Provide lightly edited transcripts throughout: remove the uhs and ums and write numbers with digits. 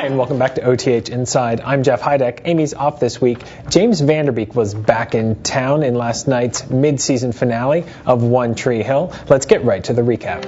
and welcome back to OTH Inside. I'm Jeff Heideck. Amy's off this week. James Vanderbeek was back in town in last night's mid-season finale of One Tree Hill. Let's get right to the recap.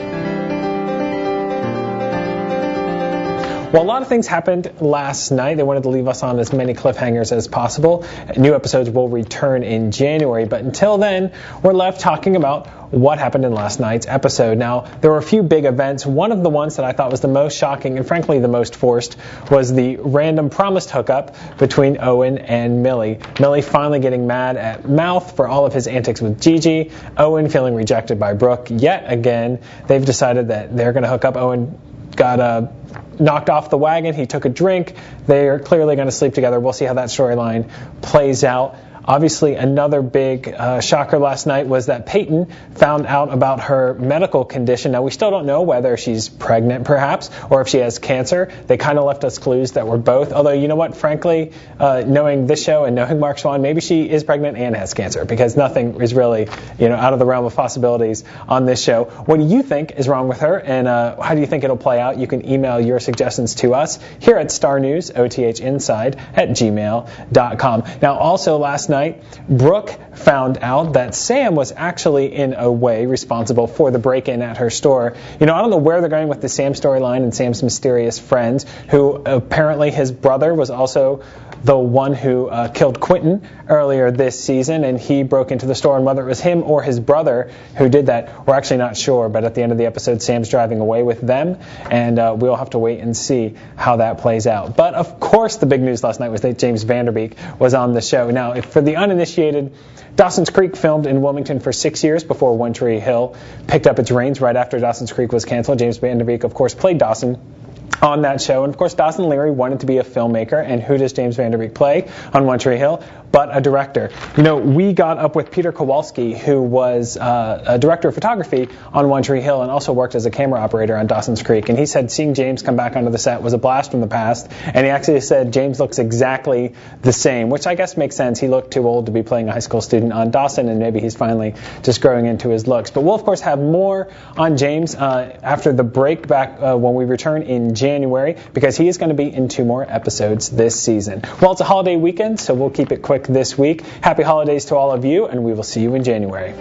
Well, a lot of things happened last night. They wanted to leave us on as many cliffhangers as possible. New episodes will return in January, but until then, we're left talking about what happened in last night's episode. Now, there were a few big events. One of the ones that I thought was the most shocking and frankly the most forced was the random promised hookup between Owen and Millie. Millie finally getting mad at Mouth for all of his antics with Gigi. Owen feeling rejected by Brooke yet again. They've decided that they're going to hook up. Owen got knocked off the wagon. He took a drink. They are clearly going to sleep together. We'll see how that storyline plays out. Obviously, another big shocker last night was that Peyton found out about her medical condition. Now, we still don't know whether she's pregnant, perhaps, or if she has cancer. They kind of left us clues that we're both. Although, you know what? Frankly, knowing this show and knowing Mark Swan, maybe she is pregnant and has cancer, because nothing is really, out of the realm of possibilities on this show. What do you think is wrong with her, and how do you think it'll play out? You can email your suggestions to us here at Star News, othinside@gmail.com. Now, also last night, Brooke found out that Sam was actually, in a way, responsible for the break-in at her store. I don't know where they're going with the Sam storyline and Sam's mysterious friends, who apparently his brother was also the one who killed Quentin earlier this season, and he broke into the store, and whether it was him or his brother who did that, we're actually not sure, but at the end of the episode, Sam's driving away with them, and we'll have to wait and see how that plays out. But, of course, the big news last night was that James Vanderbeek was on the show. Now, for the uninitiated, Dawson's Creek filmed in Wilmington for 6 years before One Tree Hill picked up its reins right after Dawson's Creek was canceled. James Vanderbeek, of course, played Dawson on that show. And, of course, Dawson Leary wanted to be a filmmaker. And who does James Vanderbeek play on One Tree Hill? But a director. We got up with Peter Kowalski, who was a director of photography on One Tree Hill and also worked as a camera operator on Dawson's Creek. And he said seeing James come back onto the set was a blast from the past. And he actually said James looks exactly the same, which I guess makes sense. He looked too old to be playing a high school student on Dawson, and maybe he's finally just growing into his looks. But we'll, of course, have more on James after the break back when we return in January, because he is going to be in 2 more episodes this season. Well, it's a holiday weekend, so we'll keep it quick this week. Happy holidays to all of you, and we will see you in January.